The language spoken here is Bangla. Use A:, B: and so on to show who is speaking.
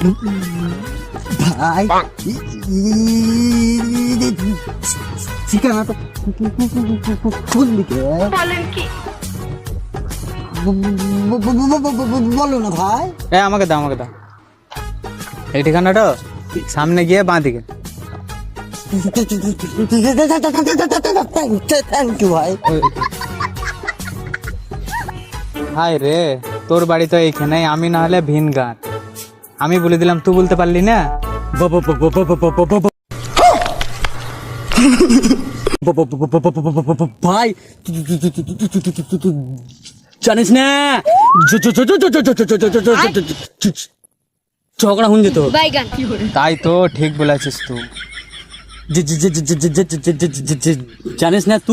A: ভাই ঠিকানা তো কোন দিকে
B: বলেন কি?
A: বলো না ভাই।
C: আমাকে দাও এই ঠিকানাটা সামনে গিয়ে বাঁ দিকে।
A: থ্যাংক ইউ ভাই।
C: হাই রে, তোর বাড়ি তো এইখানে, আমি না হলে ভিন গান। আমি বলে দিলাম, তুই বলতে পারলি না।
A: ভাই জানিস না ঝগড়া হুন যেত।
B: বাইগান।
C: তাই তো ঠিক বলেছিস তুই।
A: জানিস না তুই